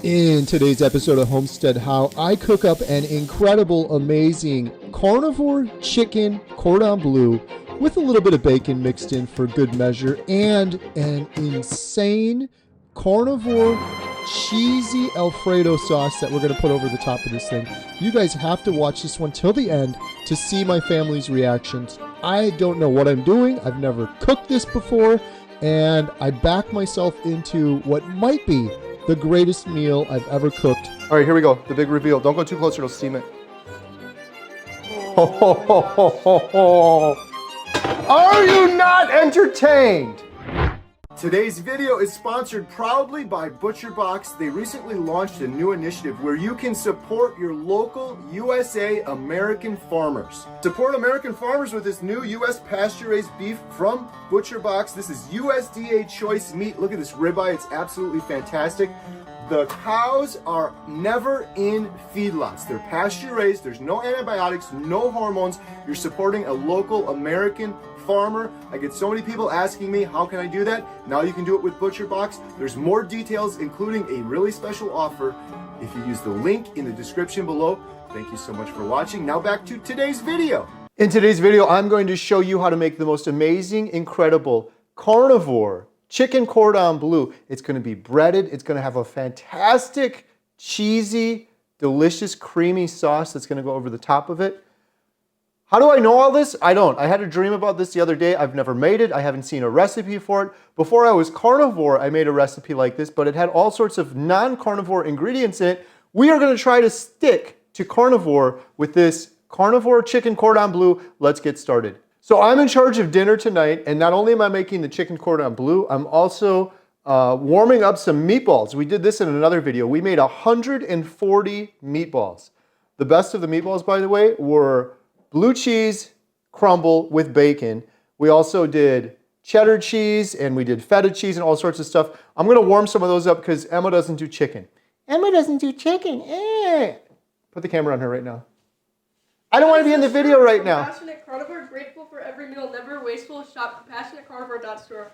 In today's episode of Homestead How, I cook up an incredible, amazing carnivore chicken cordon bleu with a little bit of bacon mixed in for good measure and an insane carnivore cheesy Alfredo sauce that we're going to put over the top of this thing. You guys have to watch this one till the end to see my family's reactions. I don't know what I'm doing. I've never cooked this before, and I back myself into what might be the greatest meal I've ever cooked. All right, here we go. The big reveal. Don't go too close or it'll steam it. Are you not entertained? Today's video is sponsored proudly by ButcherBox. They recently launched a new initiative where you can support your local USA American farmers. Support American farmers with this new US pasture-raised beef from ButcherBox. This is USDA choice meat. Look at this ribeye. It's absolutely fantastic. The cows are never in feedlots. They're pasture-raised. There's no antibiotics, no hormones. You're supporting a local American farmer. I get so many people asking me, how can I do that? Now you can do it with ButcherBox. There's more details, including a really special offer if you use the link in the description below. Thank you so much for watching. Now back to today's video. In today's video, I'm going to show you how to make the most amazing, incredible carnivore chicken cordon bleu. It's going to be breaded. It's going to have a fantastic, cheesy, delicious, creamy sauce that's going to go over the top of it. How do I know all this? I don't. I had a dream about this the other day. I've never made it. I haven't seen a recipe for it. Before I was carnivore, I made a recipe like this, but it had all sorts of non-carnivore ingredients in it. We are going to try to stick to carnivore with this carnivore chicken cordon bleu. Let's get started. So I'm in charge of dinner tonight, and not only am I making the chicken cordon bleu, I'm also warming up some meatballs. We did this in another video. We made 140 meatballs. The best of the meatballs, by the way, were blue cheese crumble with bacon. We also did cheddar cheese and we did feta cheese and all sorts of stuff. I'm gonna warm some of those up because Emma doesn't do chicken. Emma doesn't do chicken. Put the camera on her right now. I don't want to be in the video right now. Compassionate carnivore, grateful for every meal, never wasteful. Shop compassionatecarnivore.store.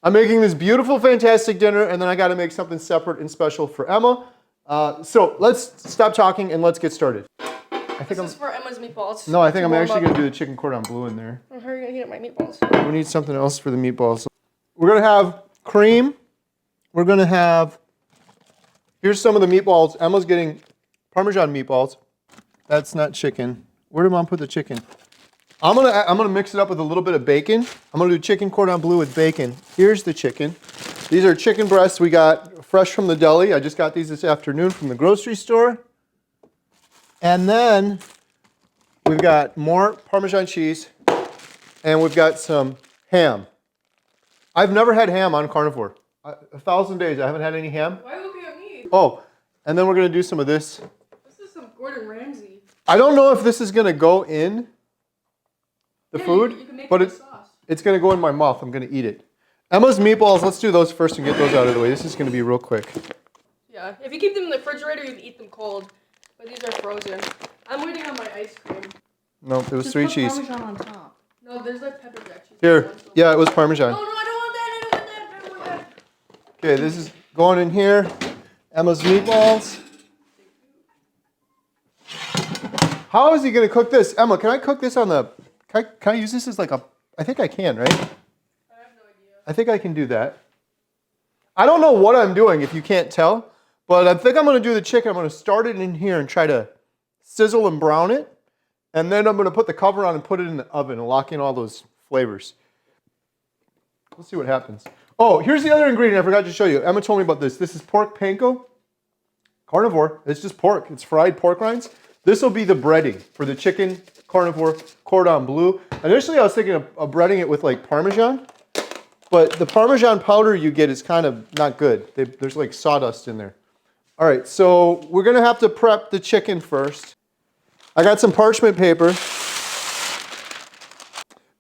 I'm making this beautiful, fantastic dinner, and then I got to make something separate and special for Emma. So let's stop talking and let's get started. This is for Emma's meatballs. No, I think I'm actually going to do the chicken cordon bleu in there. Oh, how are you going to get my meatballs? We need something else for the meatballs. We're going to have cream. We're going to have, here's some of the meatballs. Emma's getting Parmesan meatballs. That's not chicken. Where did Mom put the chicken? I'm gonna mix it up with a little bit of bacon. I'm going to do chicken cordon bleu with bacon. Here's the chicken. These are chicken breasts we got fresh from the deli. I just got these this afternoon from the grocery store. And then we've got more Parmesan cheese, and we've got some ham. I've never had ham on carnivore. 1,000 days, I haven't had any ham. Why are you looking at me? Oh, and then we're going to do some of this. This is some Gordon Ramsay. I don't know if this is going to go in the food, you can make but it sauce. it's going to go in my mouth. I'm going to eat it. Emma's meatballs, let's do those first and get those out of the way. This is going to be real quick. Yeah, if you keep them in the refrigerator, you can eat them cold. But these are frozen. I'm waiting on my ice cream. No, it was Just 3 put cheese. Parmesan on top. No, there's like pepper jack cheese. Here, yeah, it was Parmesan. No, I don't want that. I don't want that. Okay, this is going in here. Emma's meatballs. How is he going to cook this? Emma, can I cook this on the... Can I use this as like a... I think I can, right? I have no idea. I think I can do that. I don't know what I'm doing if you can't tell, but I think I'm going to do the chicken. I'm going to start it in here and try to sizzle and brown it. And then I'm going to put the cover on and put it in the oven and lock in all those flavors. Let's see what happens. Oh, here's the other ingredient I forgot to show you. Emma told me about this. This is pork panko. Carnivore. It's just pork. It's fried pork rinds. This will be the breading for the chicken carnivore cordon bleu. Initially, I was thinking of breading it with like Parmesan, but the Parmesan powder you get is kind of not good. There's like sawdust in there. All right, so we're gonna have to prep the chicken first. I got some parchment paper.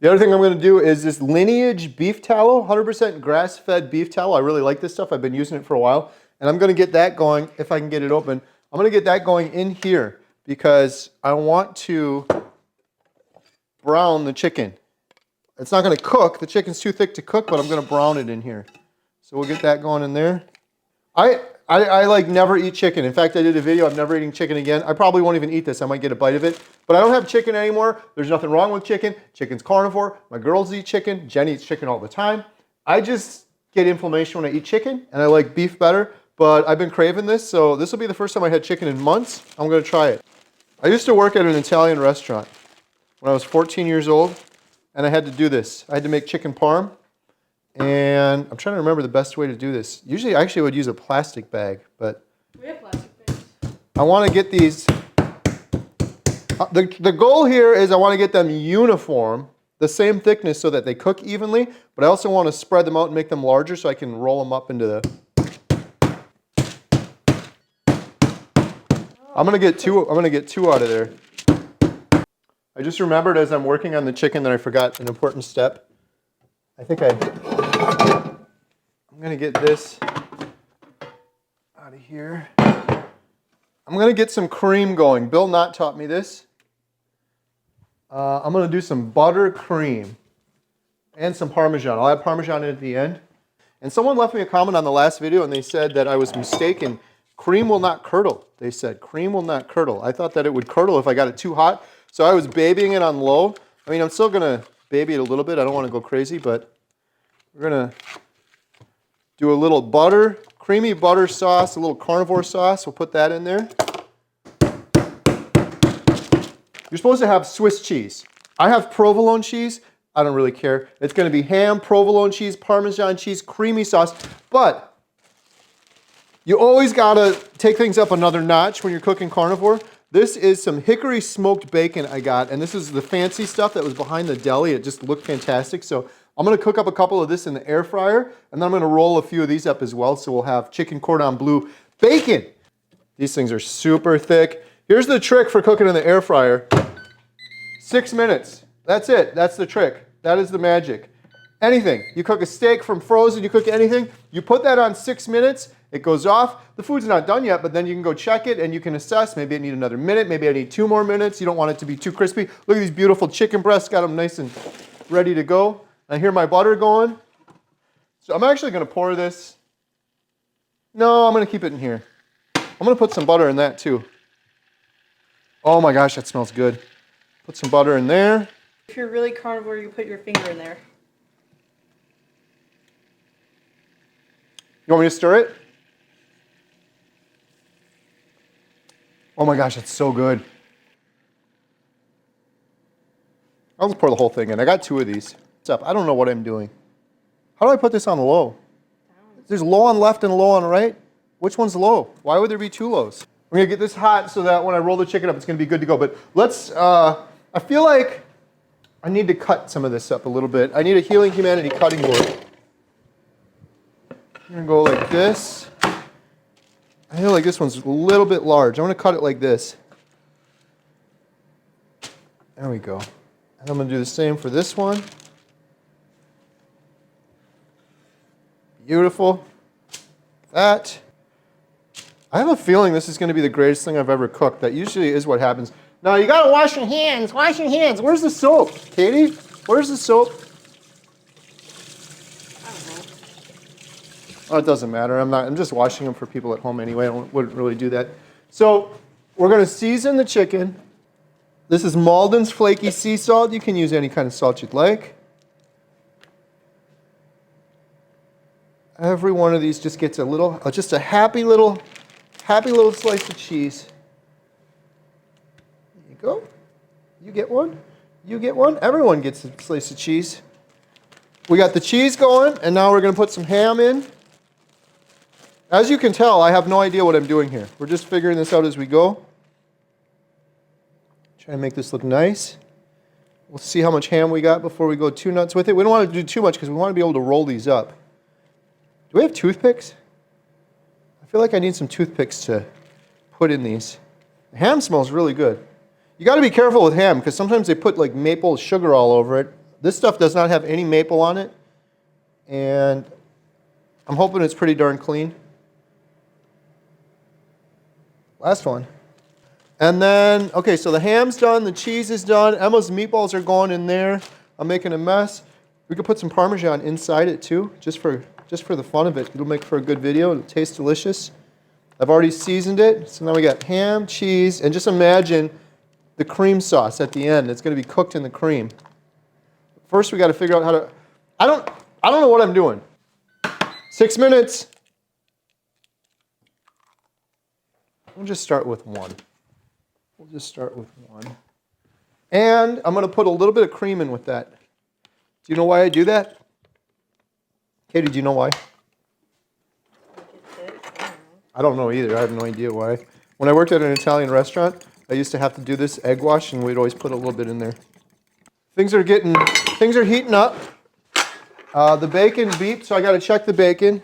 The other thing I'm gonna do is this Lineage beef tallow, 100% grass-fed beef tallow. I really like this stuff. I've been using it for a while. And I'm gonna get that going, if I can get it open. I'm gonna get that going in here because I want to brown the chicken. It's not gonna cook. The chicken's too thick to cook, but I'm gonna brown it in here. So we'll get that going in there. I I like never eat chicken. In fact, I did a video, I'm never eating chicken again. I probably won't even eat this. I might get a bite of it. But I don't have chicken anymore. There's nothing wrong with chicken. Chicken's carnivore. My girls eat chicken. Jen eats chicken all the time. I just get inflammation when I eat chicken, and I like beef better. But I've been craving this, so this will be the first time I had chicken in months. I'm going to try it. I used to work at an Italian restaurant when I was 14 years old, and I had to do this. I had to make chicken parm. And I'm trying to remember the best way to do this. Usually I actually would use a plastic bag, but We have plastic bags. I want to get these. The goal here is I want to get them uniform, the same thickness so that they cook evenly, but I also want to spread them out and make them larger so I can roll them up into the... I'm going to get two out of there. I just remembered as I'm working on the chicken that I forgot an important step. I'm going to get this out of here. I'm going to get some cream going. Bill Knott taught me this. I'm going to do some butter cream and some Parmesan. I'll add Parmesan in at the end. And someone left me a comment on the last video and they said that I was mistaken. Cream will not curdle. They said cream will not curdle. I thought that it would curdle if I got it too hot. So I was babying it on low. I mean, I'm still going to baby it a little bit. I don't want to go crazy, but we're going to do a little butter, creamy butter sauce, a little carnivore sauce. We'll put that in there. You're supposed to have Swiss cheese. I have provolone cheese. I don't really care. It's going to be ham, provolone cheese, Parmesan cheese, creamy sauce. But you always got to take things up another notch when you're cooking carnivore. This is some hickory smoked bacon I got, and this is the fancy stuff that was behind the deli. It just looked fantastic. So I'm going to cook up a couple of this in the air fryer, and then I'm going to roll a few of these up as well. So we'll have chicken cordon bleu bacon. These things are super thick. Here's the trick for cooking in the air fryer. 6 minutes. That's it. That's the trick. That is the magic. Anything. You cook a steak from frozen, you cook anything, you put that on 6 minutes, it goes off. The food's not done yet, but then you can go check it and you can assess. Maybe I need another minute. Maybe I need 2 more minutes. You don't want it to be too crispy. Look at these beautiful chicken breasts. Got them nice and ready to go. I hear my butter going. So I'm actually going to pour this. No, I'm going to keep it in here. I'm going to put some butter in that too. Oh my gosh, that smells good. Put some butter in there. If you're really carnivore, you put your finger in there. You want me to stir it? Oh my gosh, it's so good. I'll just pour the whole thing in. I got 2 of these. What's up? I don't know what I'm doing. How do I put this on low? There's low on left and low on right. Which one's low? Why would there be 2 lows? We're gonna get this hot so that when I roll the chicken up, it's gonna be good to go. But let's, I feel like I need to cut some of this up a little bit. I need a Healing Humanity cutting board. I'm gonna go like this. I feel like this one's a little bit large. I'm gonna cut it like this. There we go. And I'm gonna do the same for this one. Beautiful. That. I have a feeling this is gonna be the greatest thing I've ever cooked. That usually is what happens. Now you gotta wash your hands, wash your hands. Where's the soap? Katie, where's the soap? Oh, it doesn't matter. I'm just washing them for people at home anyway. I wouldn't really do that. So we're going to season the chicken. This is Malden's flaky sea salt. You can use any kind of salt you'd like. Every one of these just gets a little, just a happy little slice of cheese. There you go. You get one. You get one. Everyone gets a slice of cheese. We got the cheese going, and now we're going to put some ham in. As you can tell, I have no idea what I'm doing here. We're just figuring this out as we go. Try to make this look nice. We'll see how much ham we got before we go too nuts with it. We don't want to do too much because we want to be able to roll these up. Do we have toothpicks? I feel like I need some toothpicks to put in these. The ham smells really good. You got to be careful with ham because sometimes they put like maple sugar all over it. This stuff does not have any maple on it. And I'm hoping it's pretty darn clean. Last one. And then, okay, so the ham's done, the cheese is done, Emma's meatballs are going in there. I'm making a mess. We could put some Parmesan inside it too, just for the fun of it. It'll make for a good video. It'll taste delicious. I've already seasoned it. So now we got ham, cheese, and just imagine the cream sauce at the end. It's going to be cooked in the cream. First, we got to figure out how to... I don't know what I'm doing. 6 minutes. We'll just start with one. And I'm going to put a little bit of cream in with that. Do you know why I do that? Katie, do you know why? I don't know either. I have no idea why. When I worked at an Italian restaurant, I used to have to do this egg wash, and we'd always put a little bit in there. Things are heating up. The bacon beeped, so I got to check the bacon.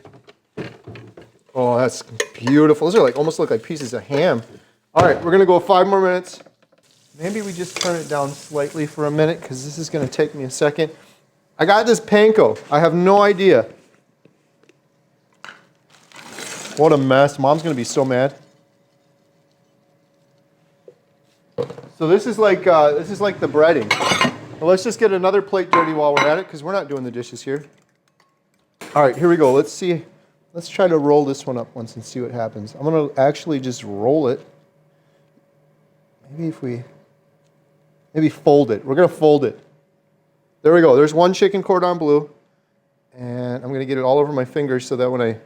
Oh, that's beautiful. Those are almost look like pieces of ham. All right, we're gonna go 5 more minutes. Maybe we just turn it down slightly for a minute because this is gonna take me a second. I got this panko. I have no idea. What a mess. Mom's gonna be so mad. So this is like the breading. Well, let's just get another plate dirty while we're at it because we're not doing the dishes here. All right, here we go. Let's see. Let's try to roll this one up once and see what happens. I'm going to actually just roll it. Maybe fold it. We're going to fold it. There we go. There's one chicken cordon bleu. And I'm going to get it all over my fingers so that when I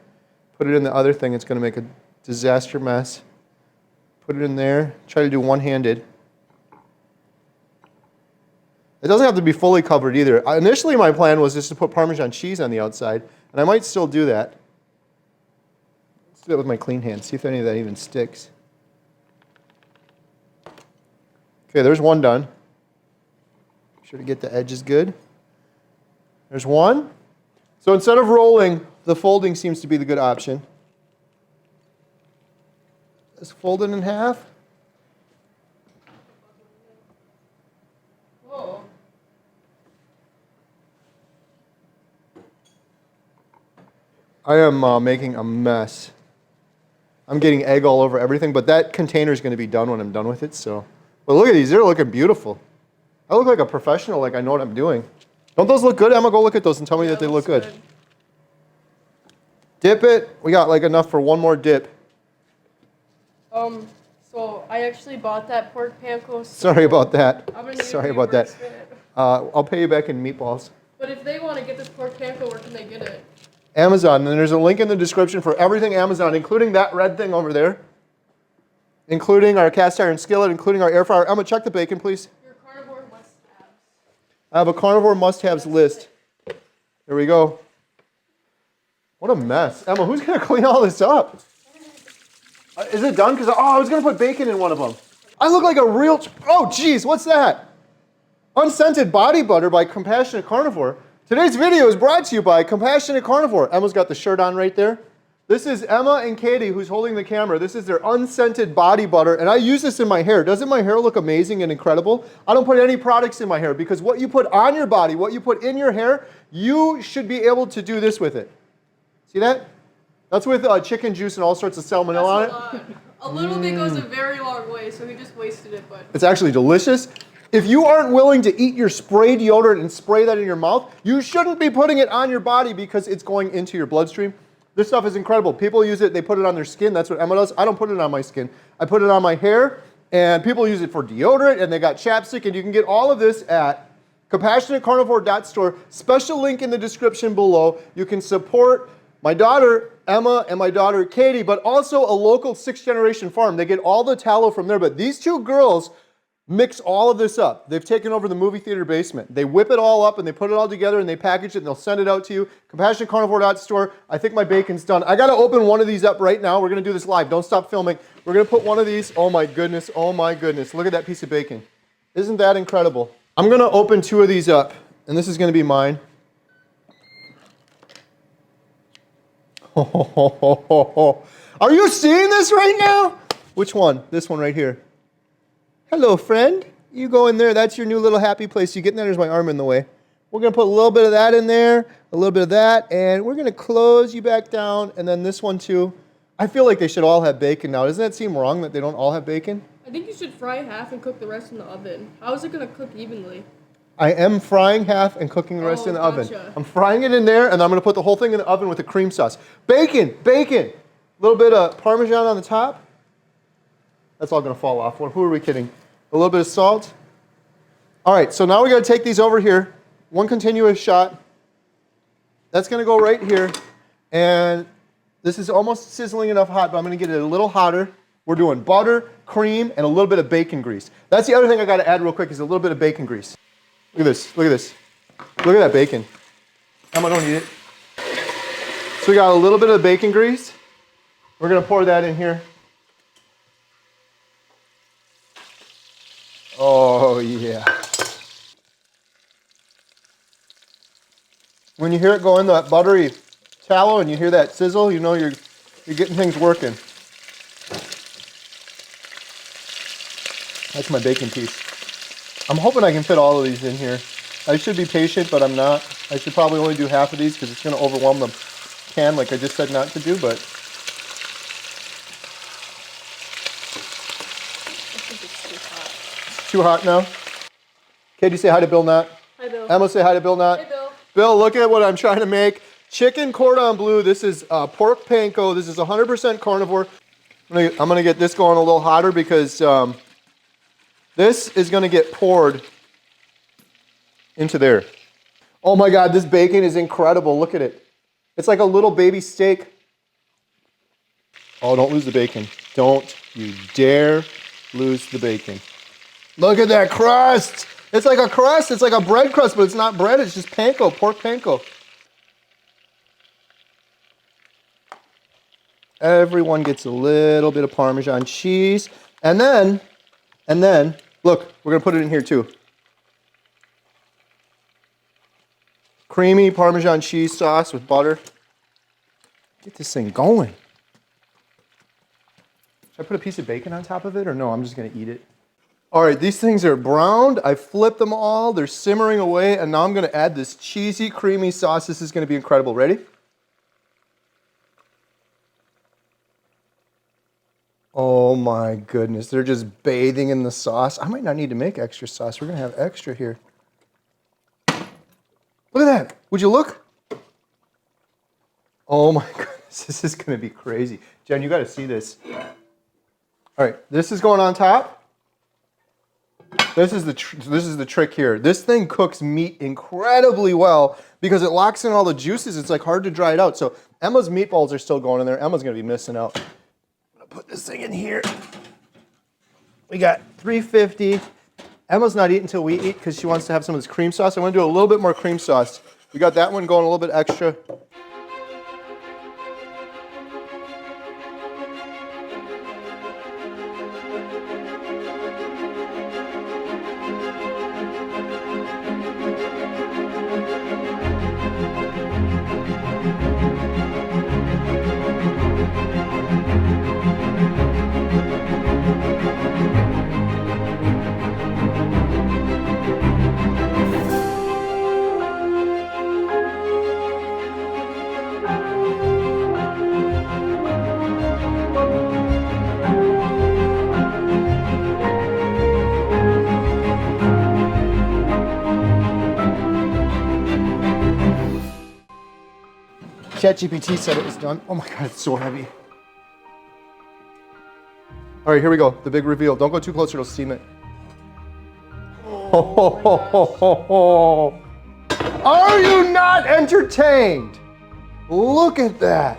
put it in the other thing, it's going to make a disaster mess. Put it in there. Try to do one-handed. It doesn't have to be fully covered either. Initially, my plan was just to put Parmesan cheese on the outside. And I might still do that. Let's do that with my clean hands. See if any of that even sticks. Okay, there's one done. Make sure to get the edges good. There's one. So instead of rolling, the folding seems to be the good option. Just fold it in half. Whoa. I am making a mess. I'm getting egg all over everything, but that container is going to be done when I'm done with it. So, but look at these; they're looking beautiful. I look like a professional, like I know what I'm doing. Don't those look good, Emma? Go look at those and tell me that they look good. Dip it. We got like enough for one more dip. So I actually bought that pork panko. Sorry about that. I'm gonna need Sorry about that. I'll pay you back in meatballs. But if they want to get this pork panko, where can they get it? Amazon, and there's a link in the description for everything Amazon, including that red thing over there, including our cast iron skillet, including our air fryer. Emma, check the bacon, please. Your carnivore must-haves. I have a carnivore must-haves list. Here we go. What a mess. Emma, who's going to clean all this up? Is it done? Because I was going to put bacon in one of them. I look like a real... Oh, geez, what's that? Unscented body butter by Compassionate Carnivore. Today's video is brought to you by Compassionate Carnivore. Emma's got the shirt on right there. This is Emma and Katie who's holding the camera. This is their unscented body butter, and I use this in my hair. Doesn't my hair look amazing and incredible? I don't put any products in my hair because what you put on your body, what you put in your hair, you should be able to do this with it. See that? That's with chicken juice and all sorts of salmonella on it. A little bit goes a very long way, so he just wasted it, but... It's actually delicious. If you aren't willing to eat your spray deodorant and spray that in your mouth, you shouldn't be putting it on your body because it's going into your bloodstream. This stuff is incredible. People use it, they put it on their skin. That's what Emma does. I don't put it on my skin. I put it on my hair, and people use it for deodorant, and they got chapstick, and you can get all of this at CompassionateCarnivore.store. Special link in the description below. You can support my daughter, Emma, and my daughter, Katie, but also a local 6th-generation farm. They get all the tallow from there, but these two girls mix all of this up. They've taken over the movie theater basement. They whip it all up and they put it all together and they package it and they'll send it out to you. CompassionateCarnivore.store. I think my bacon's done. I gotta open one of these up right now. We're gonna do this live. Don't stop filming. We're gonna put one of these. Oh my goodness. Oh my goodness. Look at that piece of bacon. Isn't that incredible? I'm gonna open 2 of these up and this is gonna be mine. Are you seeing this right now? Which one? This one right here. Hello, friend. You go in there. That's your new little happy place. You get in there. There's my arm in the way. We're going to put a little bit of that in there, a little bit of that, and we're going to close you back down, and then this one too. I feel like they should all have bacon now. Doesn't that seem wrong that they don't all have bacon? I think you should fry half and cook the rest in the oven. How is it going to cook evenly? I am frying half and cooking the rest in the oven. I'm frying it in there, and I'm going to put the whole thing in the oven with the cream sauce. Bacon! Bacon! A little bit of Parmesan on the top. That's all gonna fall off. Who are we kidding? A little bit of salt. All right, so now we gotta take these over here. One continuous shot. That's gonna go right here. And this is almost sizzling enough hot, but I'm gonna get it a little hotter. We're doing butter, cream, and a little bit of bacon grease. That's the other thing I gotta add real quick is a little bit of bacon grease. Look at this, look at this. Look at that bacon. Emma, don't eat it. So we got a little bit of bacon grease. We're gonna pour that in here. Oh yeah. When you hear it go in that buttery tallow and you hear that sizzle, you know you're getting things working. That's my bacon piece. I'm hoping I can fit all of these in here. I should be patient, but I'm not. I should probably only do half of these because it's going to overwhelm the can like I just said not to do, but. I think it's too hot. It's too hot now? Katie, say hi to Bill Knott. Hi, Bill. Emma, say hi to Bill Knott. Hey, Bill. Bill, look at what I'm trying to make. Chicken Cordon Bleu. This is pork panko. This is 100% carnivore. I'm going to get this going a little hotter because this is going to get poured into there. Oh my God, this bacon is incredible. Look at it. It's like a little baby steak. Oh, don't lose the bacon. Don't you dare lose the bacon. Look at that crust. It's like a crust. It's like a bread crust, but it's not bread. It's just panko, pork panko. Everyone gets a little bit of Parmesan cheese. And then, look, we're going to put it in here too. Creamy Parmesan cheese sauce with butter. Get this thing going. Should I put a piece of bacon on top of it or no? I'm just going to eat it. All right, these things are browned. I flipped them all. They're simmering away. And now I'm going to add this cheesy, creamy sauce. This is going to be incredible. Ready? Oh my goodness. They're just bathing in the sauce. I might not need to make extra sauce. We're going to have extra here. Look at that. Would you look? Oh my goodness. This is going to be crazy. Jen, you got to see this. All right, this is going on top. This is the trick here. This thing cooks meat incredibly well because it locks in all the juices. It's like hard to dry it out. So Emma's meatballs are still going in there. Emma's going to be missing out. I'm going to put this thing in here. We got 350. Emma's not eating until we eat because she wants to have some of this cream sauce. I want to do a little bit more cream sauce. We got that one going a little bit extra. ChatGPT said it was done. Oh my God, it's so heavy. All right, here we go. The big reveal. Don't go too close or it'll steam it. Oh. Are you not entertained? Look at that.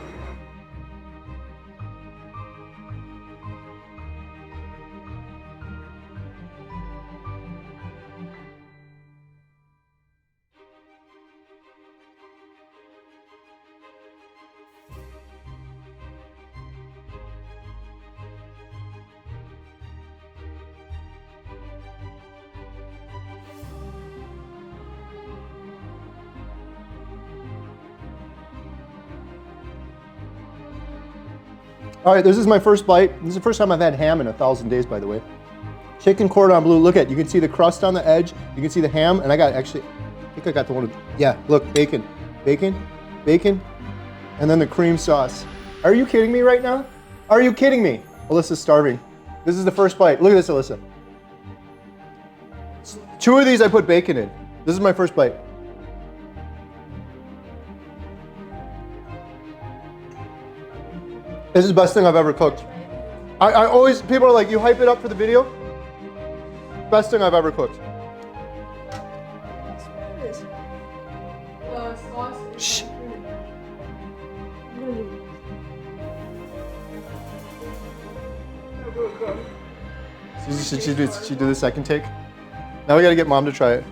All right, this is my first bite. This is the first time I've had ham in 1,000 days, by the way. Chicken Cordon Bleu. Look at, you can see the crust on the edge. You can see the ham, and I think I got the one. Yeah, look, bacon, bacon, bacon, and then the cream sauce. Are you kidding me right now? Are you kidding me? Alyssa's starving. This is the first bite. Look at this, Alyssa. 2 of these I put bacon in. This is my first bite. This is the best thing I've ever cooked. I always, people are like, you hype it up for the video? Best thing I've ever cooked. Shh. Should she do the second take? Now we gotta get Mom to try it.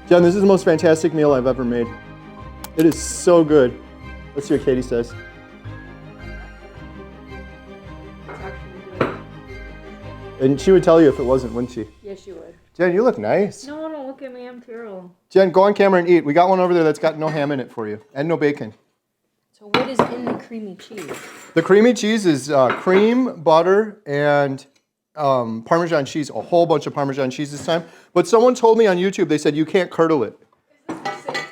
Jen, this is the most fantastic meal I've ever made. It is so good. Let's see what Katie says. And she would tell you if it wasn't, wouldn't she? Yes, she would. Jen, you look nice. No, don't look at me. I'm terrible. Jen, go on camera and eat. We got one over there that's got no ham in it for you. And no bacon. So what is in the creamy cheese? The creamy cheese is cream, butter, and Parmesan cheese. A whole bunch of Parmesan cheese this time. But someone told me on YouTube, they said you can't curdle it. Is this the same?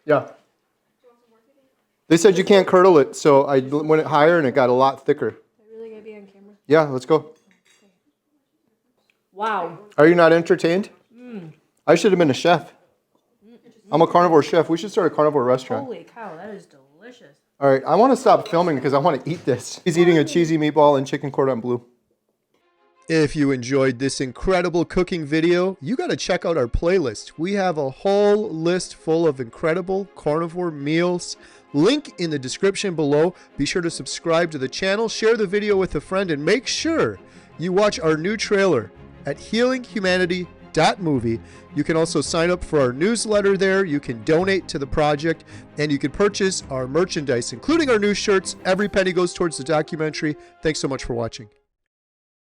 Yeah. They said you can't curdle it, so I went it higher and it got a lot thicker. Are we really gonna be on camera? Yeah, let's go. Wow. Are you not entertained? I should have been a chef. I'm a carnivore chef. We should start a carnivore restaurant. Holy cow, that is delicious. All right, I want to stop filming because I want to eat this. He's eating a cheesy meatball and chicken cordon bleu. If you enjoyed this incredible cooking video, you got to check out our playlist. We have a whole list full of incredible carnivore meals. Link in the description below. Be sure to subscribe to the channel, share the video with a friend, and make sure you watch our new trailer at healinghumanity.movie. You can also sign up for our newsletter there. You can donate to the project, and you can purchase our merchandise, including our new shirts. Every penny goes towards the documentary. Thanks so much for watching.